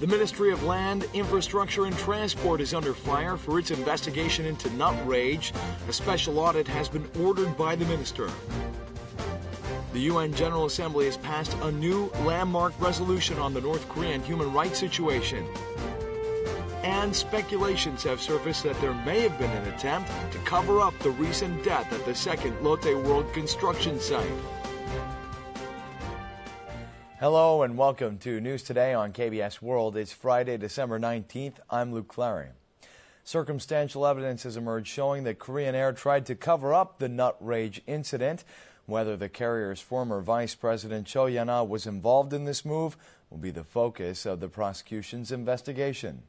The Ministry of Land, Infrastructure and Transport is under fire for its investigation into nut rage. A special audit has been ordered by the minister. The UN General Assembly has passed a new landmark resolution on the North Korean human rights situation. And speculations have surfaced that there may have been an attempt to cover up the recent death at the second Lotte World construction site. Hello and welcome to News Today on KBS World. It's Friday, December 19th. I'm Luke Clary. Circumstantial evidence has emerged showing that Korean Air tried to cover up the nut rage incident. Whether the carrier's former Vice President Cho Hyun-ah was involved in this move will be the focus of the prosecution's investigation.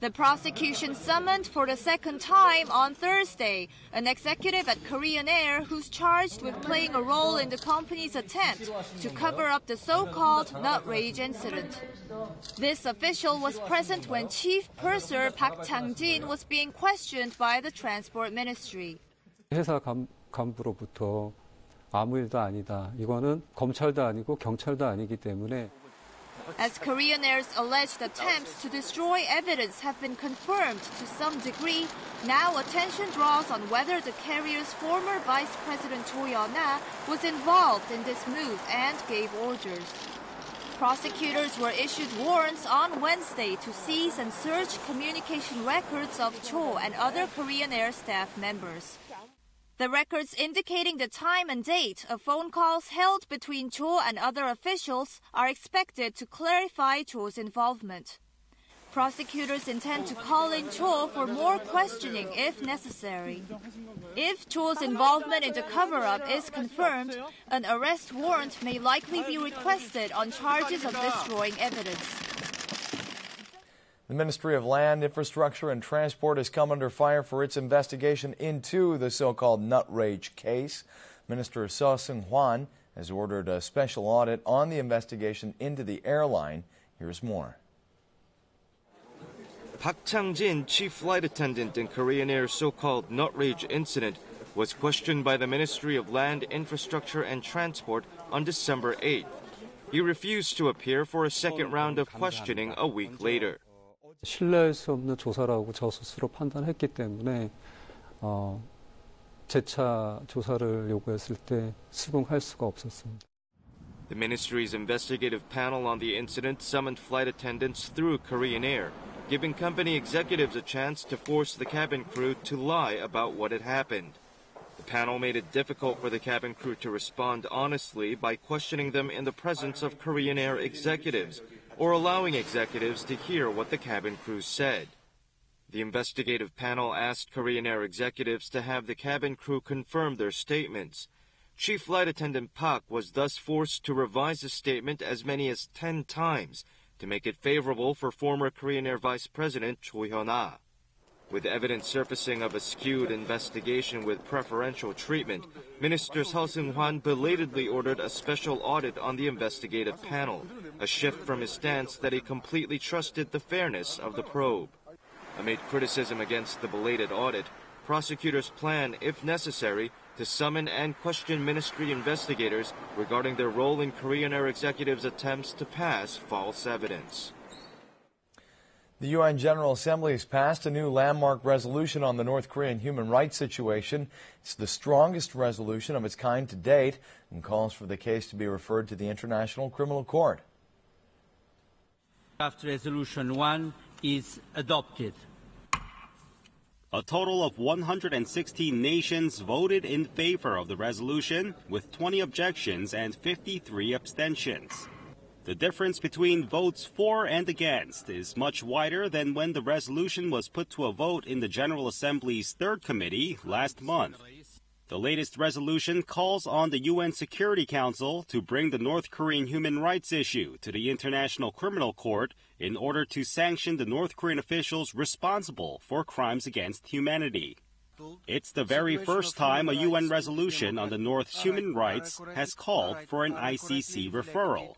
The prosecution summoned for the second time on Thursday an executive at Korean Air who's charged with playing a role in the company's attempt to cover up the so-called nut rage incident. This official was present when Chief Purser Park Chang-jin was being questioned by the Transport Ministry. 회사 간부로부터 아무 일도 아니다. 이거는 검찰도 아니고 경찰도 아니기 때문에 As Korean Air's alleged attempts to destroy evidence have been confirmed to some degree, now attention draws on whether the carrier's former Vice President Cho Hyun-ah was involved in this move and gave orders. Prosecutors were issued warrants on Wednesday to seize and search communication records of Cho and other Korean Air staff members. The records indicating the time and date of phone calls held between Cho and other officials are expected to clarify Cho's involvement. Prosecutors intend to call in Cho for more questioning if necessary. If Cho's involvement in the cover-up is confirmed, an arrest warrant may likely be requested on charges of destroying evidence. The Ministry of Land, Infrastructure and Transport has come under fire for its investigation into the so-called nut rage case. Minister Cho Hyun-ah has ordered a special audit on the investigation into the airline. Here's more. Park Chang-jin, chief flight attendant in Korean Air's so-called nut rage incident, was questioned by the Ministry of Land, Infrastructure and Transport on December 8th. He refused to appear for a second round of questioning a week later. 신뢰할 수 없는 조사라고 저 스스로 판단했기 때문에 재차 조사를 요구했을 때 수긍할 수가 없었습니다. The ministry's investigative panel on the incident summoned flight attendants through Korean Air, giving company executives a chance to force the cabin crew to lie about what had happened. The panel made it difficult for the cabin crew to respond honestly by questioning them in the presence of Korean Air executives, or allowing executives to hear what the cabin crew said. The investigative panel asked Korean Air executives to have the cabin crew confirm their statements. Chief Flight Attendant Park was thus forced to revise his statement as many as 10 times to make it favorable for former Korean Air Vice President Cho Hyun-ah. With evidence surfacing of a skewed investigation with preferential treatment, Minister Cho Hyun-ah belatedly ordered a special audit on the investigative panel, a shift from his stance that he completely trusted the fairness of the probe. Amid criticism against the belated audit, prosecutors plan, if necessary, to summon and question ministry investigators regarding their role in Korean Air executives' attempts to pass false evidence. The UN General Assembly has passed a new landmark resolution on the North Korean human rights situation. It's the strongest resolution of its kind to date and calls for the case to be referred to the International Criminal Court. Draft Resolution 1 is adopted. A total of 116 nations voted in favor of the resolution, with 20 objections and 53 abstentions. The difference between votes for and against is much wider than when the resolution was put to a vote in the General Assembly's Third Committee last month. The latest resolution calls on the UN Security Council to bring the North Korean human rights issue to the International Criminal Court in order to sanction the North Korean officials responsible for crimes against humanity. It's the very first time a UN resolution on the North's human rights has called for an ICC referral.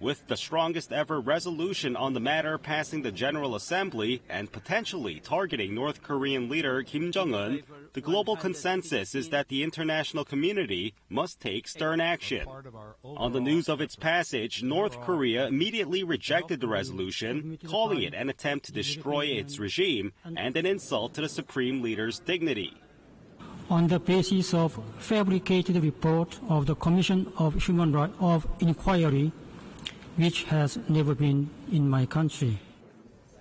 With the strongest ever resolution on the matter passing the General Assembly and potentially targeting North Korean leader Kim Jong-un, the global consensus is that the international community must take stern action. On the news of its passage, North Korea immediately rejected the resolution, calling it an attempt to destroy its regime and an insult to the supreme leader's dignity. On the basis of fabricated report of the Commission of Human Rights of Inquiry, which has never been in my country.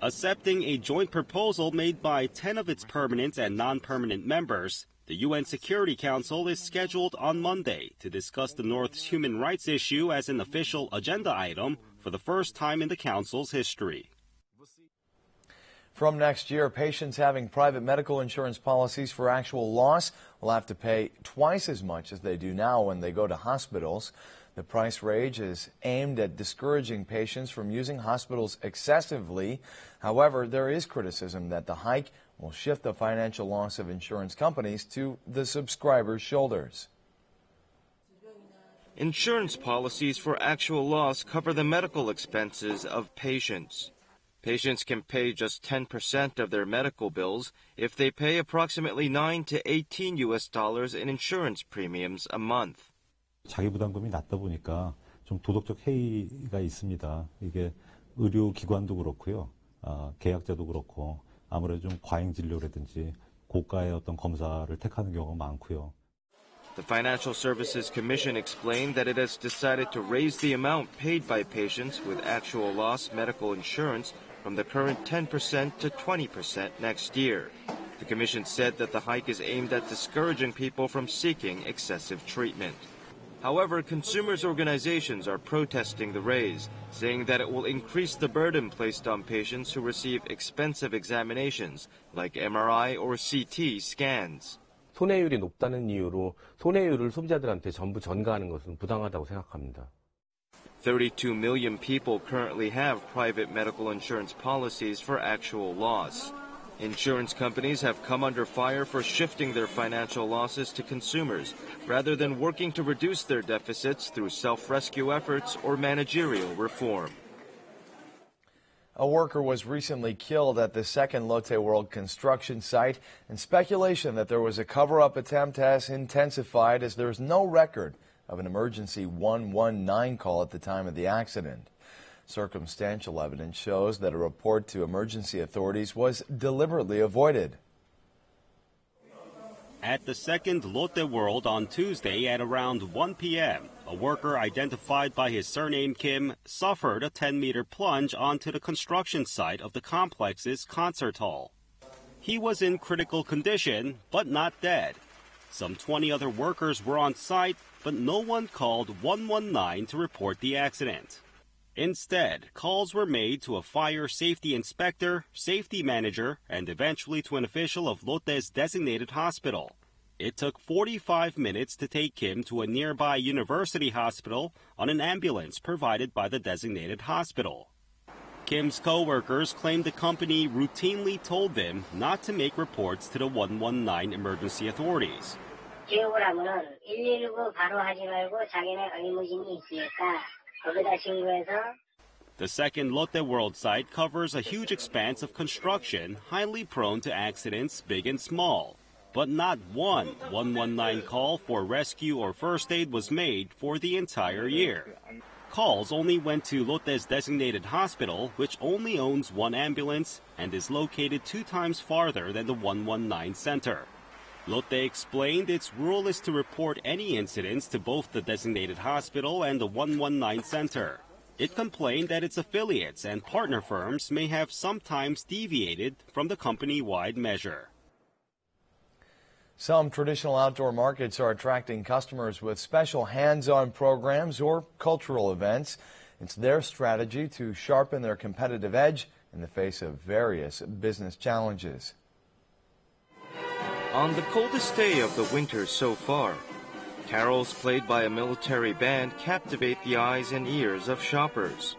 Accepting a joint proposal made by 10 of its permanent and non-permanent members, the UN Security Council is scheduled on Monday to discuss the North's human rights issue as an official agenda item for the first time in the Council's history. From next year, patients having private medical insurance policies for actual loss will have to pay twice as much as they do now when they go to hospitals. The price range is aimed at discouraging patients from using hospitals excessively. However, there is criticism that the hike will shift the financial loss of insurance companies to the subscribers' shoulders. Insurance policies for actual loss cover the medical expenses of patients. Patients can pay just 10% of their medical bills if they pay approximately $9 to $18 in insurance premiums a month. 자기 부담금이 낮다 보니까 좀 도덕적 해이가 있습니다. 이게 의료기관도 그렇고요, 계약자도 그렇고 아무래도 좀 과잉 진료라든지 고가의 어떤 검사를 택하는 경우가 많고요. The Financial Services Commission explained that it has decided to raise the amount paid by patients with actual loss medical insurance from the current 10% to 20% next year. The Commission said that the hike is aimed at discouraging people from seeking excessive treatment. However, consumers' organizations are protesting the raise, saying that it will increase the burden placed on patients who receive expensive examinations like MRI or CT scans. 손해율이 높다는 이유로 손해율을 소비자들한테 전부 전가하는 것은 부당하다고 생각합니다. 32 million people currently have private medical insurance policies for actual loss. Insurance companies have come under fire for shifting their financial losses to consumers, rather than working to reduce their deficits through self-rescue efforts or managerial reform. A worker was recently killed at the second Lotte World construction site, and speculation that there was a cover-up attempt has intensified as there is no record of an emergency 119 call at the time of the accident. Circumstantial evidence shows that a report to emergency authorities was deliberately avoided. At the second Lotte World on Tuesday at around 1 p.m., a worker identified by his surname Kim suffered a 10-meter plunge onto the construction site of the complex's concert hall. He was in critical condition, but not dead. Some 20 other workers were on site, but no one called 119 to report the accident. Instead, calls were made to a fire safety inspector, safety manager, and eventually to an official of Lotte's designated hospital. It took 45 minutes to take Kim to a nearby university hospital on an ambulance provided by the designated hospital. Kim's co-workers claimed the company routinely told them not to make reports to the 119 emergency authorities. 기억을 하면은 119 바로 하지 말고 자기네 의무진이 있으니까 거기다 신고해서. The second Lotte World site covers a huge expanse of construction, highly prone to accidents big and small. But not one 119 call for rescue or first aid was made for the entire year. Calls only went to Lotte's designated hospital, which only owns one ambulance and is located 2 times farther than the 119 center. Lotte explained its rule is to report any incidents to both the designated hospital and the 119 center. It complained that its affiliates and partner firms may have sometimes deviated from the company-wide measure. Some traditional outdoor markets are attracting customers with special hands-on programs or cultural events. It's their strategy to sharpen their competitive edge in the face of various business challenges. On the coldest day of the winter so far, carols played by a military band captivate the eyes and ears of shoppers.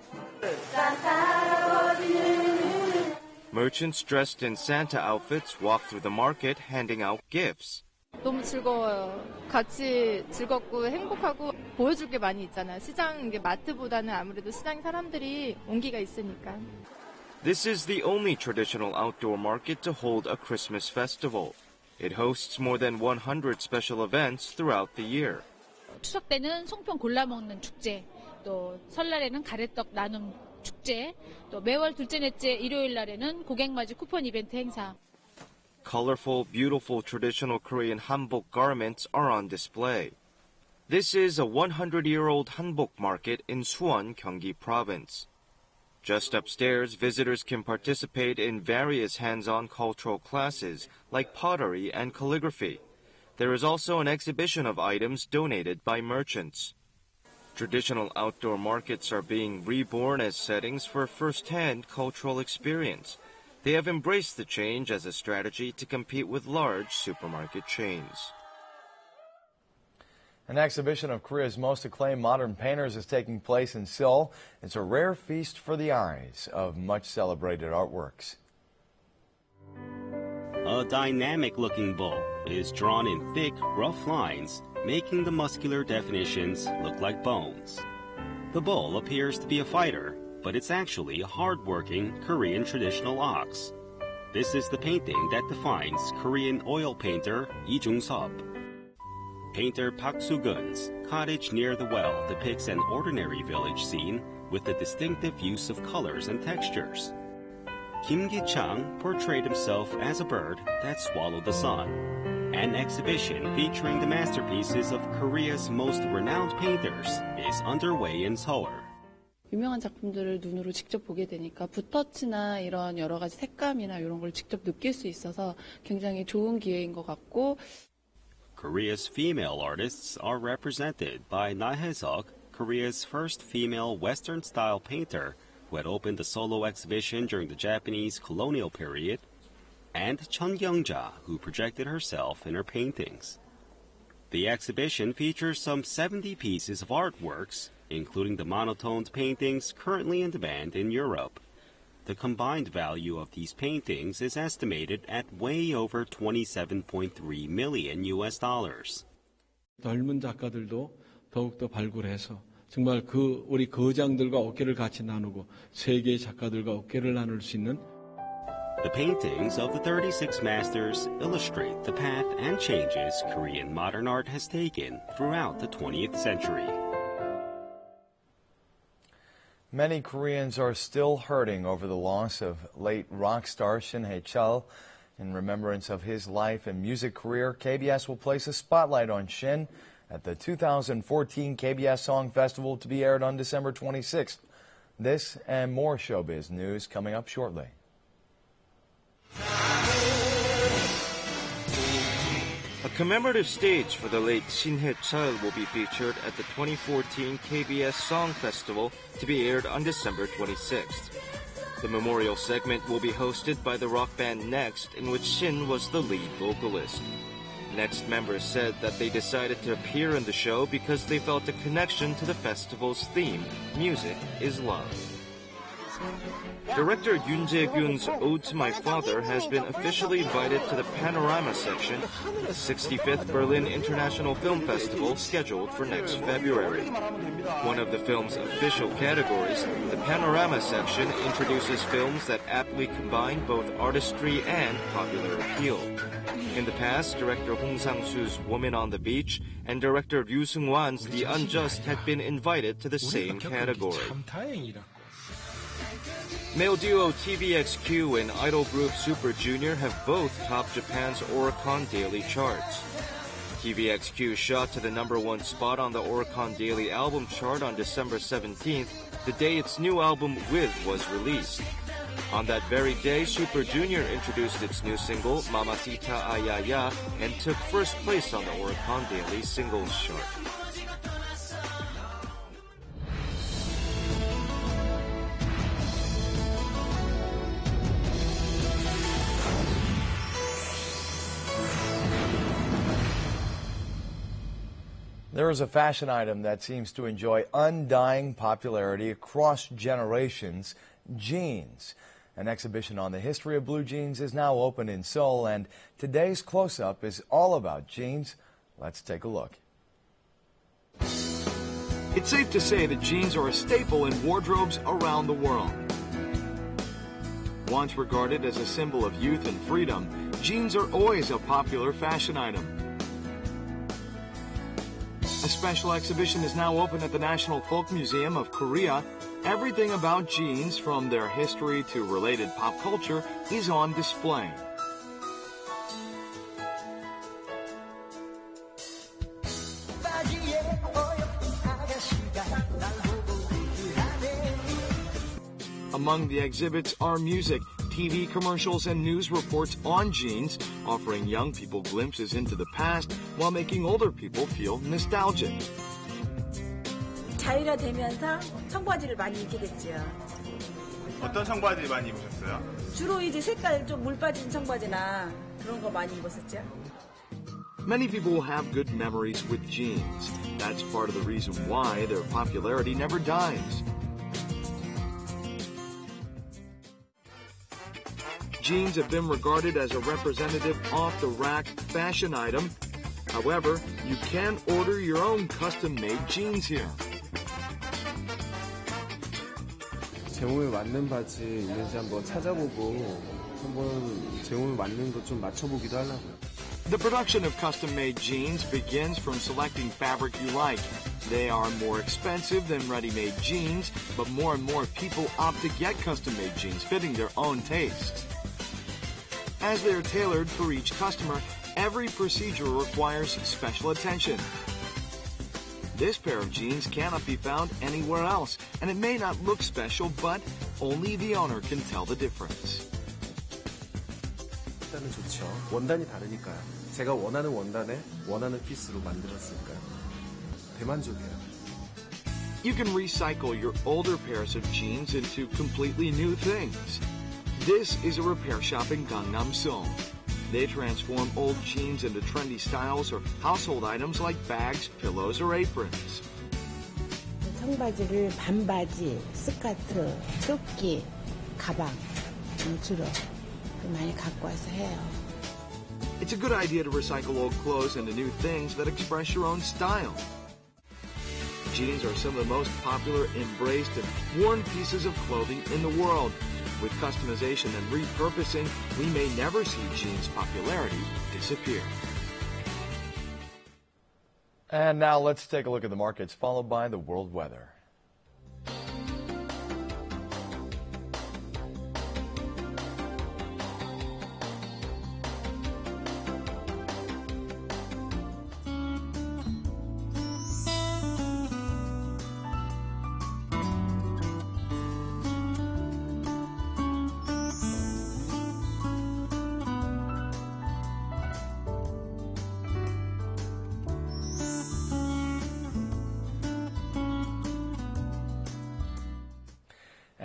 Merchants dressed in Santa outfits walk through the market handing out gifts. 너무 즐거워요. 같이 즐겁고 행복하고 보여줄 게 많이 있잖아요. 시장 마트보다는 아무래도 시장 사람들이 온기가 있으니까. This is the only traditional outdoor market to hold a Christmas festival. It hosts more than 100 special events throughout the year. 추석 때는 송편 골라 먹는 축제, 또 설날에는 가래떡 나눔 축제, 또 매월 둘째 넷째 일요일 날에는 고객맞이 쿠폰 이벤트 행사. Colorful, beautiful traditional Korean hanbok garments are on display. This is a 100-year-old hanbok market in Suwon, Gyeonggi Province. Just upstairs, visitors can participate in various hands-on cultural classes like pottery and calligraphy. There is also an exhibition of items donated by merchants. Traditional outdoor markets are being reborn as settings for first-hand cultural experience. They have embraced the change as a strategy to compete with large supermarket chains. An exhibition of Korea's most acclaimed modern painters is taking place in Seoul. It's a rare feast for the eyes of much celebrated artworks. A dynamic-looking bull is drawn in thick, rough lines, making the muscular definitions look like bones. The bull appears to be a fighter, but it's actually a hard-working Korean traditional ox. This is the painting that defines Korean oil painter Lee Jung-sub. Painter Park Soo-gun's Cottage Near the Well depicts an ordinary village scene with the distinctive use of colors and textures. Kim Gi-chang portrayed himself as a bird that swallowed the sun. An exhibition featuring the masterpieces of Korea's most renowned painters is underway in Seoul. 유명한 작품들을 눈으로 직접 보게 되니까 붓터치나 이런 여러 가지 색감이나 이런 걸 직접 느낄 수 있어서 굉장히 좋은 기회인 것 같고. Korea's female artists are represented by Na Hae-seok, Korea's first female Western-style painter who had opened a solo exhibition during the Japanese colonial period, and Chun Kyung-ja, who projected herself in her paintings. The exhibition features some 70 pieces of artworks, including the monotoned paintings currently in demand in Europe. The combined value of these paintings is estimated at way over $27.3 million US. 젊은 작가들도 더욱더 발굴해서 정말 우리 거장들과 어깨를 같이 나누고 세계의 작가들과 어깨를 나눌 수 있는 The paintings of the 36 masters illustrate the path and changes Korean modern art has taken throughout the 20th century. Many Koreans are still hurting over the loss of late rock star Shin Hae-chul. In remembrance of his life and music career, KBS will place a spotlight on Shin at the 2014 KBS Song Festival to be aired on December 26th. This and more showbiz news coming up shortly. A commemorative stage for the late Shin Hae-chul will be featured at the 2014 KBS Song Festival to be aired on December 26th. The memorial segment will be hosted by the rock band Next, in which Shin was the lead vocalist. Next members said that they decided to appear in the show because they felt a connection to the festival's theme, Music is Love. Director Yoon Jae-gyun's Ode to My Father has been officially invited to the Panorama section of the 65th Berlin International Film Festival scheduled for next February. One of the film's official categories, the Panorama section introduces films that aptly combine both artistry and popular appeal. In the past, director Hong Sang-soo's Woman on the Beach and director Ryu Seung-wan's The Unjust had been invited to the same category. Male duo TVXQ and idol group Super Junior have both topped Japan's Oricon Daily charts. TVXQ shot to the #1 spot on the Oricon Daily album chart on December 17th, the day its new album With was released. On that very day, Super Junior introduced its new single, Mamacita Ayaya, and took first place on the Oricon Daily singles chart. There is a fashion item that seems to enjoy undying popularity across generations, jeans. An exhibition on the history of blue jeans is now open in Seoul, and today's close-up is all about jeans. Let's take a look. It's safe to say that jeans are a staple in wardrobes around the world. Once regarded as a symbol of youth and freedom, jeans are always a popular fashion item. A special exhibition is now open at the National Folk Museum of Korea. Everything about jeans, from their history to related pop culture, is on display. Among the exhibits are music, TV commercials, and news reports on jeans, offering young people glimpses into the past while making older people feel nostalgic. 자유화되면서 청바지를 많이 입게 됐죠. 어떤 청바지 많이 입으셨어요? 주로 이제 색깔 좀 물 빠진 청바지나 그런 거 많이 입었었죠. Many people have good memories with jeans. That's part of the reason why their popularity never dies. Jeans have been regarded as a representative off-the-rack fashion item. However, you can order your own custom-made jeans here. 제 몸에 맞는 바지 있는지 한번 찾아보고 한번 제 몸에 맞는 거 좀 맞춰보기도 하려고요. The production of custom-made jeans begins from selecting fabric you like. They are more expensive than ready-made jeans, but more and more people opt to get custom-made jeans fitting their own tastes. As they are tailored for each customer, every procedure requires special attention. This pair of jeans cannot be found anywhere else, and it may not look special, but only the owner can tell the difference. 일단은 좋죠. 원단이 다르니까요. 제가 원하는 원단에 원하는 피스로 만들었으니까요. 대만족이에요. You can recycle your older pairs of jeans into completely new things. This is a repair shop in Gangnam-seong. They transform old jeans into trendy styles or household items like bags, pillows, or aprons. 청바지를 반바지, 스커트, 조끼, 가방 주로 많이 갖고 와서 해요. It's a good idea to recycle old clothes into new things that express your own style. Jeans are some of the most popular, embraced, and worn pieces of clothing in the world. With customization and repurposing, we may never see jeans' popularity disappear. And now let's take a look at the markets, followed by the world weather.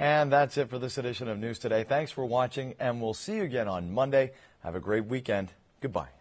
And that's it for this edition of News Today. Thanks for watching, and we'll see you again on Monday. Have a great weekend. Goodbye.